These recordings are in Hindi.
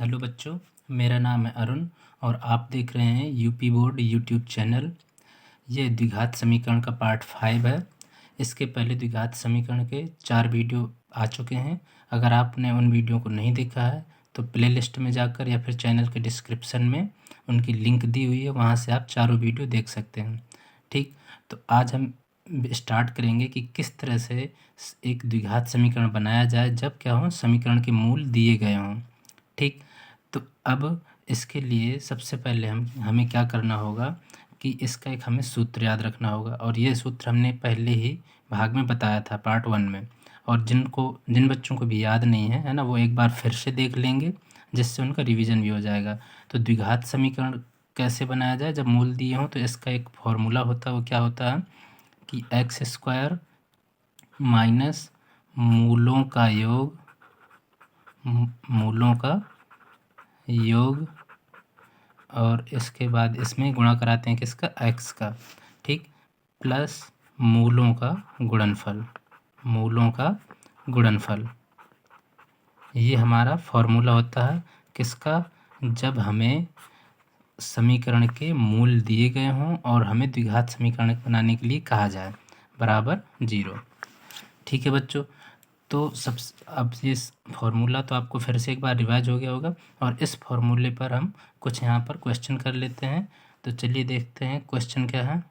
हेलो बच्चों, मेरा नाम है अरुण और आप देख रहे हैं यूपी बोर्ड यूट्यूब चैनल। ये द्विघात समीकरण का पार्ट 5 है। इसके पहले द्विघात समीकरण के 4 वीडियो आ चुके हैं। अगर आपने उन वीडियो को नहीं देखा है तो प्लेलिस्ट में जाकर या फिर चैनल के डिस्क्रिप्शन में उनकी लिंक दी हुई है, वहाँ से आप चारों वीडियो देख सकते हैं। ठीक, तो आज हम स्टार्ट करेंगे कि किस तरह से एक द्विघात समीकरण बनाया जाए जब क्या हो, समीकरण के मूल दिए गए हों। ठीक, तो अब इसके लिए सबसे पहले हमें क्या करना होगा कि इसका एक हमें सूत्र याद रखना होगा, और ये सूत्र हमने पहले ही भाग में बताया था पार्ट 1 में। और जिन बच्चों को भी याद नहीं है ना, वो एक बार फिर से देख लेंगे, जिससे उनका रिवीजन भी हो जाएगा। तो द्विघात समीकरण कैसे बनाया जाए जब मूल दिए हों, तो इसका एक फॉर्मूला होता है। वो क्या होता है कि एक्स स्क्वायर माइनस मूलों का योग और इसके बाद इसमें गुणा कराते हैं किसका, एक्स का। ठीक, प्लस मूलों का गुणनफल। ये हमारा फॉर्मूला होता है किसका, जब हमें समीकरण के मूल दिए गए हों और हमें द्विघात समीकरण बनाने के लिए कहा जाए बराबर 0। ठीक है बच्चों, तो अब ये फॉर्मूला तो आपको फिर से एक बार रिवाइज हो गया होगा, और इस फॉर्मूले पर हम कुछ यहाँ पर क्वेश्चन कर लेते हैं। तो चलिए देखते हैं क्वेश्चन क्या है।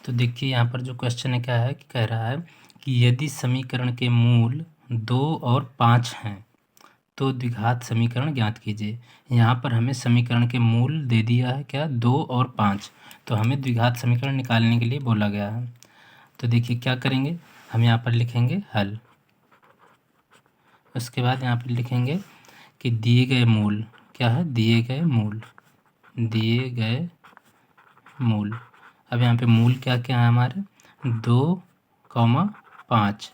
तो देखिए यहाँ पर जो क्वेश्चन है क्या है कि कह रहा है कि यदि समीकरण के मूल 2 और 5 हैं तो द्विघात समीकरण ज्ञात कीजिए। यहाँ पर हमें समीकरण के मूल दे दिया है क्या, 2 और 5, तो हमें द्विघात समीकरण निकालने के लिए बोला गया है। तो देखिए क्या करेंगे, हम यहाँ पर लिखेंगे हल। उसके बाद यहाँ पर लिखेंगे कि दिए गए मूल क्या है, दिए गए मूल। अब यहाँ पे मूल क्या क्या है हमारे, 2,5।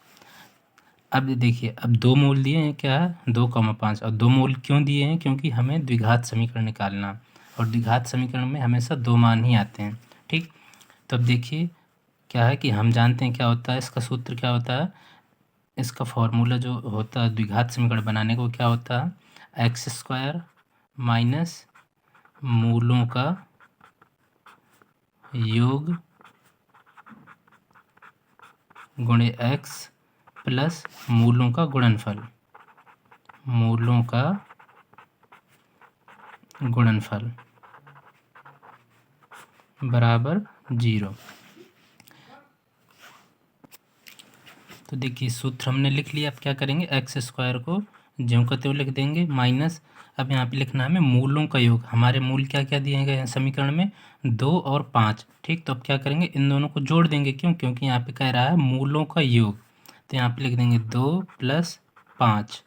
अब देखिए, अब 2 मूल दिए हैं क्या है, 2,5। और 2 मूल क्यों दिए हैं, क्योंकि हमें द्विघात समीकरण निकालना, और द्विघात समीकरण में हमेशा 2 मान ही आते हैं। ठीक, तो अब देखिए क्या है कि हम जानते हैं क्या होता है, इसका सूत्र क्या होता है। इसका फॉर्मूला जो होता है द्विघात समीकरण बनाने को, क्या होता है, एक्स स्क्वायर माइनस मूलों का योग गुणे एक्स प्लस मूलों का गुणनफल बराबर 0। तो देखिए सूत्र हमने लिख लिया। अब क्या करेंगे, एक्स स्क्वायर को ज्यों का त्यों लिख देंगे माइनस, अब यहाँ पे लिखना है हमें मूलों का योग। हमारे मूल क्या क्या दिए गए हैं समीकरण में, 2 और 5। ठीक, तो अब क्या करेंगे, इन दोनों को जोड़ देंगे। क्यों, क्योंकि यहाँ पे कह रहा है मूलों का योग, तो यहाँ पे लिख देंगे 2 + 5,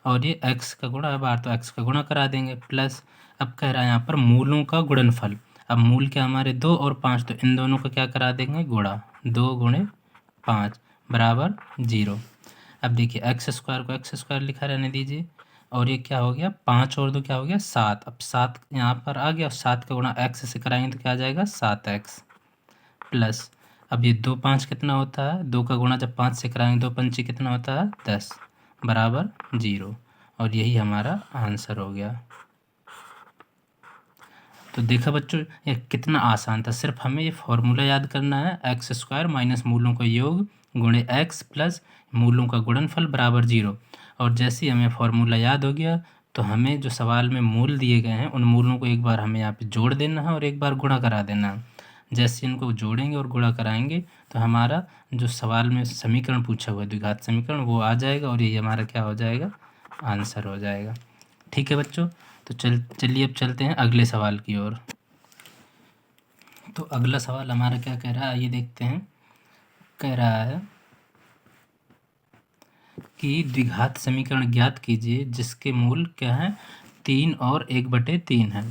और ये एक्स का गुणा है बाहर, तो एक्स का गुणा करा देंगे, प्लस अब कह रहा है यहाँ पर मूलों का गुणनफल। अब मूल क्या हमारे 2 और 5, तो इन दोनों का क्या करा देंगे, गुणा, 2 × 5 बराबर 0। अब देखिए एक्स स्क्वायर को एक्स स्क्वायर लिखा रहने दीजिए, और ये क्या हो गया, 5 और 2 क्या हो गया, 7। अब 7 यहाँ पर आ गया, और 7 का गुणा एक्स से कराएंगे तो क्या आ जाएगा, 7x प्लस, अब ये 2 5 कितना होता है, 2 का गुणा जब 5 से कराएंगे 2 पंचे कितना होता है, 10 बराबर 0। और यही हमारा आंसर हो गया। तो देखा बच्चों, ये कितना आसान था। सिर्फ हमें ये फॉर्मूला याद करना है, एक्स स्क्वायर माइनस मूलों का योग गुणे एक्स प्लस मूलों का गुणनफल बराबर 0। और जैसे ही हमें फॉर्मूला याद हो गया, तो हमें जो सवाल में मूल दिए गए हैं उन मूलों को एक बार हमें यहाँ पे जोड़ देना है और एक बार गुणा करा देना है। जैसे इनको जोड़ेंगे और गुणा कराएंगे तो हमारा जो सवाल में समीकरण पूछा हुआ है द्विघात समीकरण, वो आ जाएगा, और ये हमारा क्या हो जाएगा, आंसर हो जाएगा। ठीक है बच्चों, तो चलिए अब चलते हैं अगले सवाल की ओर। तो अगला सवाल हमारा क्या कह रहा है, आइए देखते हैं। कह रहा है कि द्विघात समीकरण ज्ञात कीजिए जिसके मूल क्या है, 3 और 1/3 है।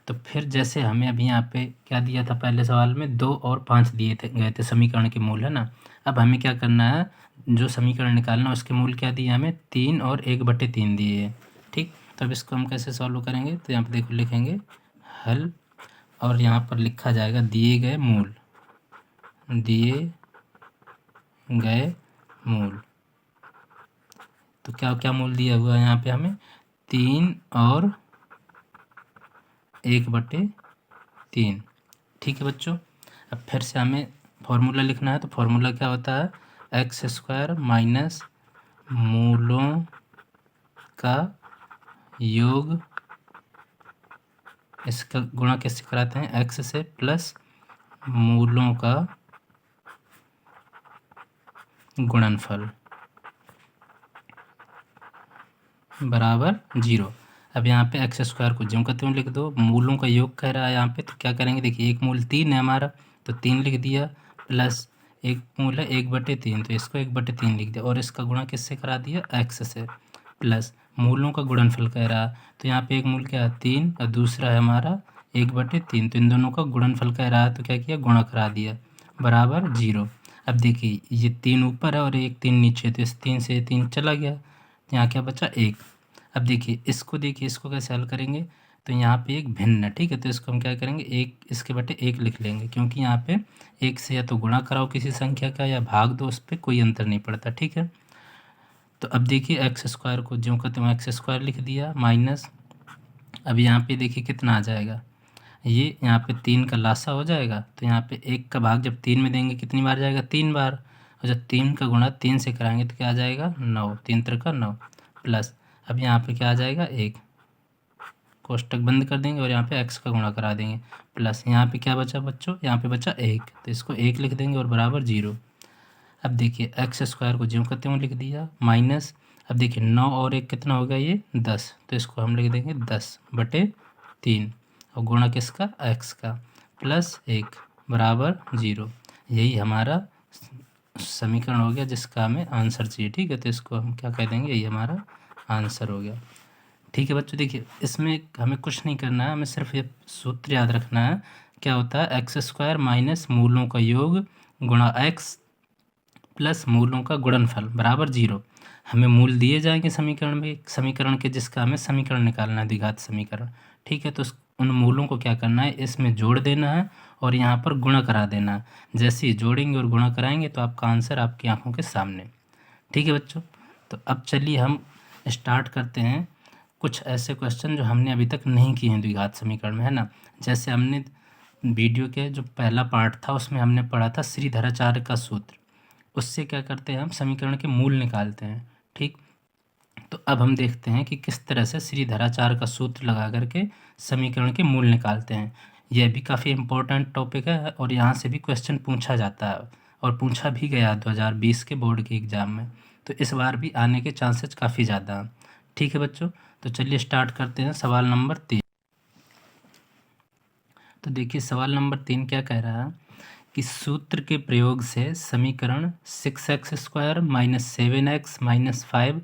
तो फिर जैसे हमें अभी यहाँ पे क्या दिया था, पहले सवाल में 2 और 5 दिए गए थे समीकरण के मूल, है ना। अब हमें क्या करना है, जो समीकरण निकालना उसके मूल क्या दिए हमें, 3 और 1/3 दिए है। ठीक, तो अब इसको हम कैसे सॉल्व करेंगे, तो यहाँ पे देखो लिखेंगे हल, और यहाँ पर लिखा जाएगा दिए गए मूल। तो क्या क्या मूल दिया हुआ है यहाँ पे हमें, 3 और 1/3। ठीक है बच्चों, अब फिर से हमें फॉर्मूला लिखना है। तो फॉर्मूला क्या होता है, x² माइनस मूलों का योग, इसका गुणा किससे कराते हैं, x से, प्लस मूलों का गुणनफल बराबर 0। अब यहाँ पे x² को ज्यों का त्यों लिख दो, मूलों का योग कह रहा है यहाँ पे, तो क्या करेंगे, देखिए एक मूल 3 है हमारा, तो 3 लिख दिया, प्लस एक मूल है 1/3, तो इसको 1/3 लिख दिया, और इसका गुणा किससे करा दिया, x से, प्लस मूलों का गुणनफल कह रहा है, तो यहाँ पे एक मूल क्या है 3 और दूसरा है हमारा 1/3, तो इन दोनों का गुणनफल कह रहा है, तो क्या किया, गुणा करा दिया, बराबर 0। अब देखिए ये 3 ऊपर है और एक 3 नीचे, तो इस 3 से 3 चला गया, यहाँ क्या बचा 1। अब देखिए इसको कैसे हल करेंगे, तो यहाँ पे एक भिन्न है, ठीक है, तो इसको हम क्या करेंगे, एक इसके बटे 1 लिख लेंगे, क्योंकि यहाँ पे 1 से या तो गुणा कराओ किसी संख्या का या भाग दो, उस पर कोई अंतर नहीं पड़ता। ठीक है, तो अब देखिए x² को ज्यों का त्यों x² लिख दिया, माइनस, अब यहाँ पे देखिए कितना आ जाएगा, ये यहाँ पे 3 का लासा हो जाएगा, तो यहाँ पे 1 का भाग जब 3 में देंगे कितनी बार जाएगा, 3 बार, और जब 3 का गुणा 3 से कराएंगे तो क्या आ जाएगा, 9, 3 त्रिका 9, प्लस अब यहाँ पे क्या आ जाएगा 1, कोष्टक बंद कर देंगे और यहाँ पे x का गुणा करा देंगे, प्लस यहाँ पे क्या बचा बच्चों, यहाँ पे बचा 1, तो इसको 1 लिख देंगे और बराबर 0। अब देखिए x² को ज्यों का त्यों लिख दिया, माइनस, अब देखिए 9 और 1 कितना हो गया, ये 10, तो इसको हम लिख देंगे 10/3, और गुणा किसका, x का, प्लस 1 बराबर 0। यही हमारा समीकरण हो गया जिसका हमें आंसर चाहिए। ठीक है, तो इसको हम क्या कह देंगे, यही हमारा आंसर हो गया। ठीक है बच्चों, देखिए इसमें हमें कुछ नहीं करना है, हमें सिर्फ ये सूत्र याद रखना है, क्या होता है, x² माइनस मूलों का योग गुणा x प्लस मूलों का गुणनफल बराबर 0। हमें मूल दिए जाएंगे समीकरण में, समीकरण के जिसका हमें समीकरण निकालना है, द्विघात समीकरण। ठीक है, तो उन मूलों को क्या करना है, इसमें जोड़ देना है और यहाँ पर गुणा करा देना है। जैसे ही जोड़ेंगे और गुणा कराएंगे तो आपका आंसर आपकी आंखों के सामने। ठीक है बच्चों, तो अब चलिए हम स्टार्ट करते हैं कुछ ऐसे क्वेश्चन जो हमने अभी तक नहीं किए हैं द्विघात समीकरण में, है ना। जैसे हमने वीडियो के जो पहला पार्ट था उसमें हमने पढ़ा था श्रीधराचार्य का सूत्र, उससे क्या करते हैं हम समीकरण के मूल निकालते हैं। ठीक, तो अब हम देखते हैं कि किस तरह से श्रीधराचार्य का सूत्र लगा करके समीकरण के मूल निकालते हैं। यह भी काफ़ी इम्पोर्टेंट टॉपिक है और यहाँ से भी क्वेश्चन पूछा जाता है और पूछा भी गया 2020 के बोर्ड के एग्ज़ाम में, तो इस बार भी आने के चांसेस काफ़ी ज़्यादा हैं। ठीक है बच्चों, तो चलिए स्टार्ट करते हैं सवाल नंबर 3। तो देखिए सवाल नंबर 3 क्या कह रहा है कि सूत्र के प्रयोग से समीकरण 6x² माइनस 7x माइनस 5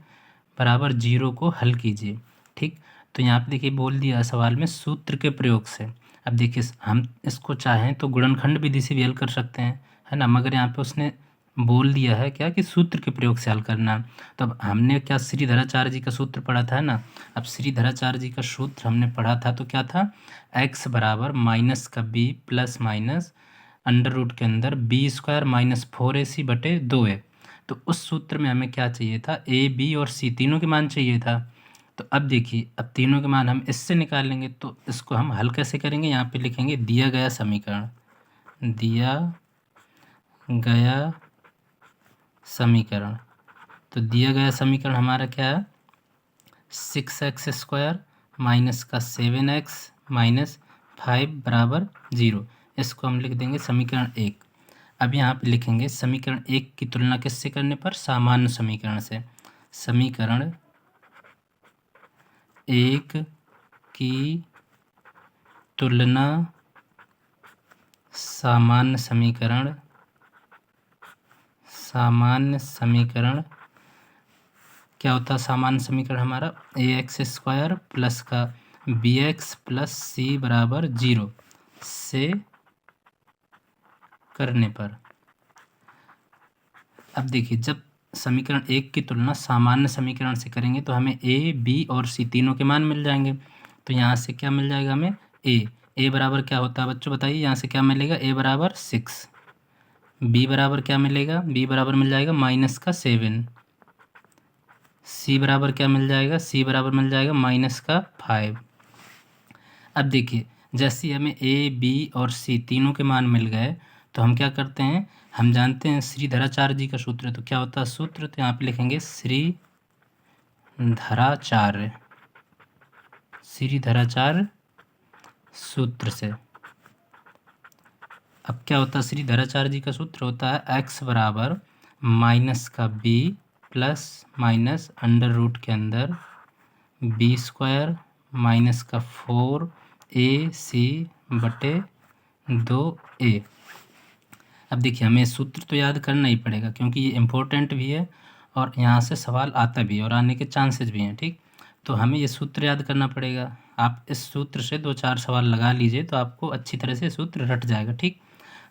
बराबर 0 को हल कीजिए। ठीक, तो यहाँ पे देखिए बोल दिया सवाल में सूत्र के प्रयोग से। अब देखिए हम इसको चाहें तो गुणनखंड विधि से भी हल कर सकते हैं, है ना, मगर यहाँ पे उसने बोल दिया है क्या कि सूत्र के प्रयोग से हल करना। तो अब हमने क्या श्रीधराचार्य जी का सूत्र पढ़ा था, है ना। अब श्रीधराचार्य जी का सूत्र हमने पढ़ा था तो क्या था, x बराबर माइनस का b plus minus under root के अंदर b² माइनस 4ac बटे 2a। तो उस सूत्र में हमें क्या चाहिए था, a b और c तीनों के मान चाहिए था। तो अब देखिए अब तीनों के मान हम इससे निकालेंगे, तो इसको हम हल कैसे करेंगे, यहाँ पे लिखेंगे दिया गया समीकरण, दिया गया समीकरण। तो दिया गया समीकरण हमारा क्या है, 6x² माइनस का 7x माइनस 5 बराबर 0। इसको हम लिख देंगे समीकरण 1। अब यहाँ पे लिखेंगे समीकरण 1 की तुलना किससे करने पर, सामान्य समीकरण से। समीकरण 1 की तुलना सामान्य समीकरण, सामान्य समीकरण क्या होता है, सामान्य समीकरण हमारा ax² प्लस का bx प्लस c बराबर 0 से करने पर। अब देखिए जब समीकरण 1 की तुलना सामान्य समीकरण से करेंगे तो हमें a b और c तीनों के मान मिल जाएंगे। तो यहाँ से क्या मिल जाएगा हमें, a बराबर क्या होता है बच्चों बताइए, यहाँ से क्या मिलेगा, a बराबर 6, b बराबर क्या मिलेगा, b बराबर मिल जाएगा माइनस का 7, सी बराबर क्या मिल जाएगा, सी बराबर मिल जाएगा -5। अब देखिए जैसे ही हमें ए बी और सी तीनों के मान मिल गए तो हम क्या करते हैं, हम जानते हैं श्रीधराचार्य जी का सूत्र है, तो क्या होता है सूत्र, तो यहाँ पे लिखेंगे श्रीधराचार्य, श्रीधराचार्य सूत्र से। अब क्या होता है श्रीधराचार्य जी का सूत्र होता है x बराबर -b plus minus under root के अंदर b² -4 ac बटे 2a। अब देखिए हमें सूत्र तो याद करना ही पड़ेगा क्योंकि ये इम्पोर्टेंट भी है और यहाँ से सवाल आता भी है और आने के चांसेस भी हैं। ठीक, तो हमें ये सूत्र याद करना पड़ेगा। आप इस सूत्र से 2-4 सवाल लगा लीजिए तो आपको अच्छी तरह से सूत्र रट जाएगा। ठीक,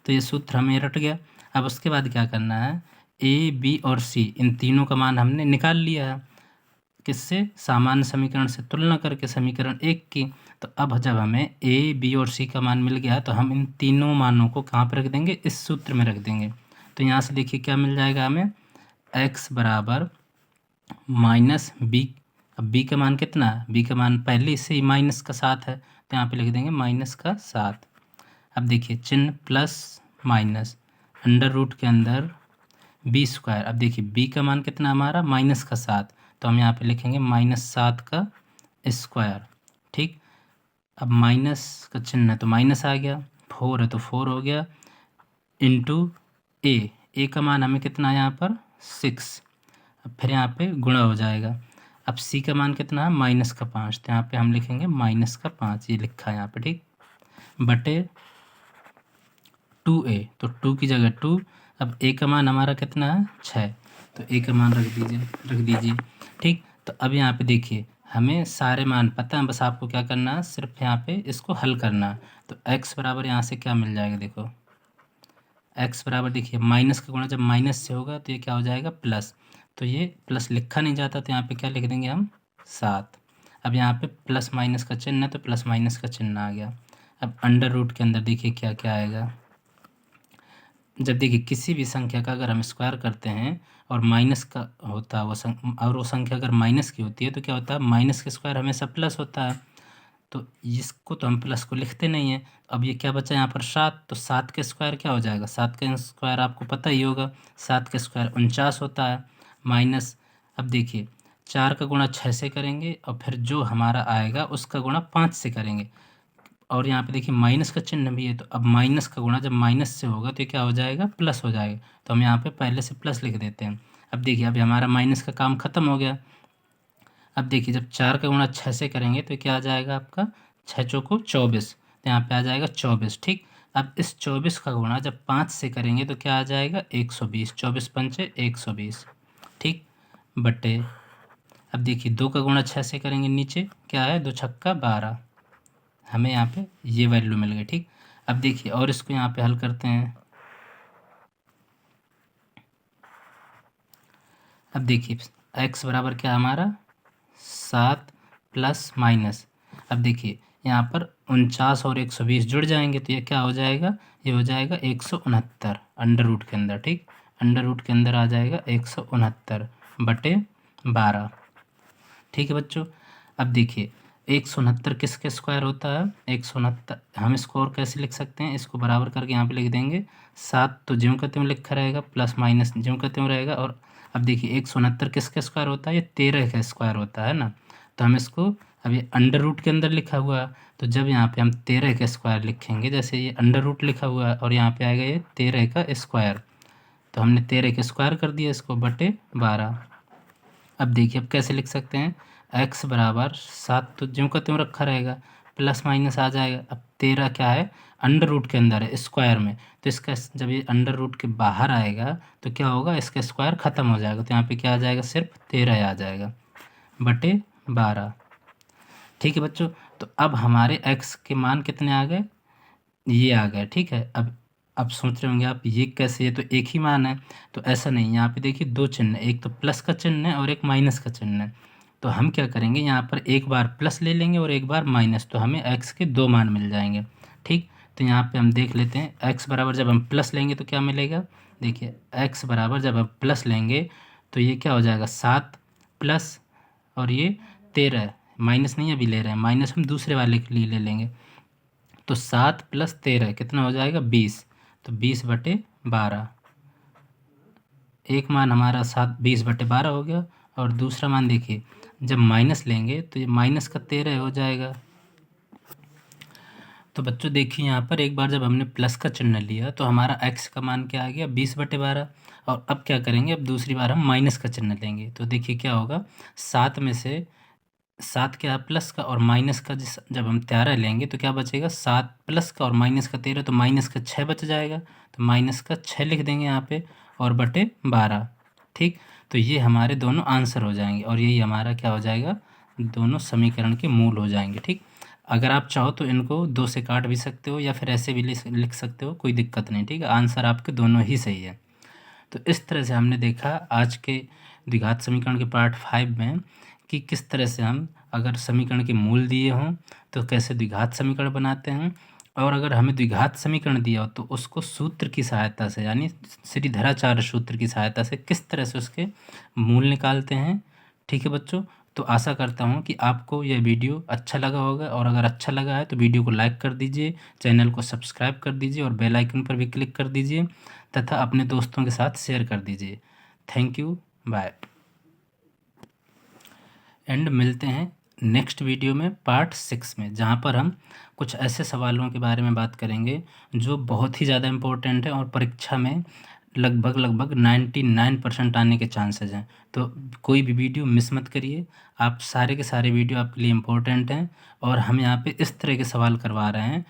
तो ये सूत्र हमें रट गया। अब उसके बाद क्या करना है, ए बी और सी इन तीनों का मान हमने निकाल लिया है, किससे, सामान्य समीकरण से तुलना करके समीकरण 1 की। तो अब जब हमें ए बी और सी का मान मिल गया तो हम इन तीनों मानों को कहाँ पर रख देंगे, इस सूत्र में रख देंगे। तो यहाँ से देखिए क्या मिल जाएगा हमें, x बराबर -b। अब b का मान कितना है, b का मान पहले से ही -7 है तो यहाँ पे लिख देंगे -7। अब देखिए चिन्ह प्लस माइनस अंडर रूट के अंदर b²। अब देखिए b का मान कितना हमारा -7, तो हम यहाँ पे लिखेंगे -7 का स्क्वायर। ठीक, अब माइनस का चिन्ह है तो माइनस आ गया, 4 है तो 4 हो गया, इंटू ए का मान हमें कितना है यहाँ पर 6। अब फिर यहाँ पे गुणा हो जाएगा। अब सी का मान कितना है -5, तो यहाँ पे हम लिखेंगे -5, ये लिखा है यहाँ पे। ठीक, बटे 2a, तो 2 की जगह 2। अब a का मान हमारा कितना है 6, तो a का मान रख दीजिए। ठीक, तो अब यहाँ पे देखिए हमें सारे मान पता है, बस आपको क्या करना है, सिर्फ यहाँ पे इसको हल करना है। तो x बराबर यहाँ से क्या मिल जाएगा, देखो x बराबर देखिए माइनस का गुणा जब माइनस से होगा तो ये क्या हो जाएगा प्लस, तो ये प्लस लिखा नहीं जाता तो यहाँ पे क्या लिख देंगे हम 7। अब यहाँ पे प्लस माइनस का चिन्ह है तो प्लस माइनस का चिन्ह आ गया। अब अंडर रूट के अंदर देखिए क्या क्या आएगा, जब देखिए किसी भी संख्या का अगर हम स्क्वायर करते हैं और माइनस का होता है वो संख्या अगर माइनस की होती है तो क्या होता है, माइनस का स्क्वायर हमेशा प्लस होता है, तो इसको तो हम प्लस को लिखते नहीं हैं। अब ये क्या बचा यहाँ पर 7, तो 7 का स्क्वायर क्या हो जाएगा, 7 का स्क्वायर आपको पता ही होगा, 7 का स्क्वायर 49 होता है माइनस। अब देखिए 4 का गुणा 6 से करेंगे और फिर जो हमारा आएगा उसका गुणा 5 से करेंगे, और यहाँ पे देखिए माइनस का चिन्ह भी है, तो अब माइनस का गुणा जब माइनस से होगा तो ये क्या हो जाएगा, प्लस हो जाएगा, तो हम यहाँ पे पहले से प्लस लिख देते हैं। अब देखिए अभी हमारा माइनस का काम ख़त्म हो गया। अब देखिए जब 4 का गुणा 6 से करेंगे तो क्या आ जाएगा आपका 6 चौको 24, तो यहाँ पे आ जाएगा 24। ठीक, अब इस 24 का गुणा जब 5 से करेंगे तो क्या आ जाएगा 120, 24 पंचे 120। ठीक, बटे अब देखिए 2 का गुणा 6 से करेंगे, नीचे क्या है 2 छक्का 12, हमें यहाँ पे ये वैल्यू मिल गई। ठीक, अब देखिए और इसको यहाँ पे हल करते हैं। अब देखिए x बराबर क्या हमारा 7 प्लस माइनस, अब देखिए यहाँ पर 49 और 120 जुड़ जाएंगे तो ये क्या हो जाएगा, ये हो जाएगा 169 अंडर रूट के अंदर। ठीक, अंडर रूट के अंदर आ जाएगा 169 बटे 12। ठीक है बच्चों, अब देखिए 169 किसके स्क्वायर होता है, 169 हम इसको और कैसे लिख सकते हैं, इसको बराबर करके यहाँ पे लिख देंगे 7, तो ज्यों का त्यों लिखा रहेगा, प्लस माइनस ज्यों का त्यों रहेगा। और अब देखिए 169 किसका स्क्वायर होता है, ये 13 का स्क्वायर होता है ना, तो हम इसको अब ये अंडर रूट के अंदर लिखा हुआ है, तो जब यहाँ पे हम 13 का स्क्वायर लिखेंगे, जैसे ये अंडर रूट लिखा हुआ है और यहाँ पे आएगा ये 13 का स्क्वायर, तो हमने 13 का स्क्वायर कर दिया इसको बटे 12। अब देखिए अब कैसे लिख सकते हैं, x बराबर 7 तो ज्यों का त्यों रखा रहेगा, प्लस माइनस आ जाएगा। अब 13 क्या है अंडर रूट के अंदर है स्क्वायर में, तो इसका जब ये अंडर रूट के बाहर आएगा तो क्या होगा, इसका स्क्वायर ख़त्म हो जाएगा, तो यहाँ पे क्या आ जाएगा सिर्फ 13 आ जाएगा बटे 12। ठीक है बच्चों, तो अब हमारे x के मान कितने आ गए, ये आ गए। ठीक है, अब सोच रहे होंगे आप ये कैसे, ये तो एक ही मान है, तो ऐसा नहीं, यहाँ पे देखिए दो चिन्ह है, एक तो प्लस का चिन्ह है और एक माइनस का चिन्ह है, तो हम क्या करेंगे यहाँ पर एक बार प्लस ले लेंगे और एक बार माइनस, तो हमें x के दो मान मिल जाएंगे। ठीक, तो यहाँ पे हम देख लेते हैं x बराबर जब हम प्लस लेंगे तो क्या मिलेगा, देखिए x बराबर जब हम प्लस लेंगे तो ये क्या हो जाएगा 7 प्लस और ये 13, माइनस नहीं अभी ले रहे हैं, माइनस हम दूसरे वाले के लिए ले लेंगे। तो 7 + 13 कितना हो जाएगा 20। तो 20/12, एक मान हमारा 20/12 हो गया। और दूसरा मान देखिए, जब माइनस लेंगे तो ये माइनस का 13 हो जाएगा। तो बच्चों देखिए यहाँ पर एक बार जब हमने प्लस का चिन्ह लिया तो हमारा x का मान क्या आ गया 20/12। और अब क्या करेंगे, अब दूसरी बार हम माइनस का चिन्ह लेंगे तो देखिए क्या होगा, 7 में से 7 क्या प्लस का और माइनस का, जब हम 13 लेंगे तो क्या बचेगा, 7 प्लस का और माइनस का 13, तो माइनस का 6 बच जाएगा। तो माइनस का 6 लिख देंगे यहाँ पे और बटे 12। ठीक, तो ये हमारे दोनों आंसर हो जाएंगे और यही हमारा क्या हो जाएगा, दोनों समीकरण के मूल हो जाएंगे। ठीक, अगर आप चाहो तो इनको 2 से काट भी सकते हो या फिर ऐसे भी लिख सकते हो, कोई दिक्कत नहीं। ठीक है, आंसर आपके दोनों ही सही है। तो इस तरह से हमने देखा आज के द्विघात समीकरण के पार्ट 5 में कि किस तरह से हम अगर समीकरण के मूल दिए हों तो कैसे द्विघात समीकरण बनाते हैं, और अगर हमें द्विघात समीकरण दिया हो तो उसको सूत्र की सहायता से, यानी श्रीधराचार्य सूत्र की सहायता से किस तरह से उसके मूल निकालते हैं। ठीक है बच्चों, तो आशा करता हूँ कि आपको यह वीडियो अच्छा लगा होगा, और अगर अच्छा लगा है तो वीडियो को लाइक कर दीजिए, चैनल को सब्सक्राइब कर दीजिए और बेल आइकन पर भी क्लिक कर दीजिए तथा अपने दोस्तों के साथ शेयर कर दीजिए। Thank you, bye. एंड मिलते हैं नेक्स्ट वीडियो में पार्ट 6 में, जहाँ पर हम कुछ ऐसे सवालों के बारे में बात करेंगे जो बहुत ही ज़्यादा इम्पोर्टेंट है और परीक्षा में लगभग 99% आने के चांसेस हैं। तो कोई भी वीडियो मिस मत करिए, आप सारे के सारे वीडियो आपके लिए इम्पोर्टेंट हैं। और हम यहाँ पे इस तरह के सवाल करवा रहे हैं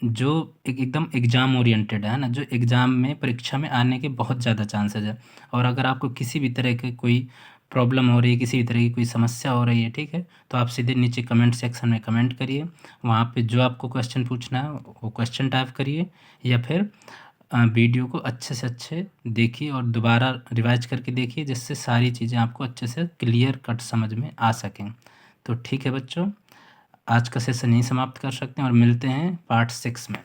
जो एकदम एग्ज़ाम ओरिएंटेड है ना, जो एग्ज़ाम में परीक्षा में आने के बहुत ज़्यादा चांसेस है। और अगर आपको किसी भी तरह के कोई प्रॉब्लम हो रही है, किसी भी तरह की कोई समस्या हो रही है, ठीक है, तो आप सीधे नीचे कमेंट सेक्शन में कमेंट करिए, वहाँ पे जो आपको क्वेश्चन पूछना है वो क्वेश्चन टाइप करिए, या फिर वीडियो को अच्छे से अच्छे देखिए और दोबारा रिवाइज करके देखिए, जिससे सारी चीज़ें आपको अच्छे से क्लियर कट समझ में आ सकें। तो ठीक है बच्चों, आज का सेशन यहीं समाप्त कर सकते हैं और मिलते हैं पार्ट 6 में।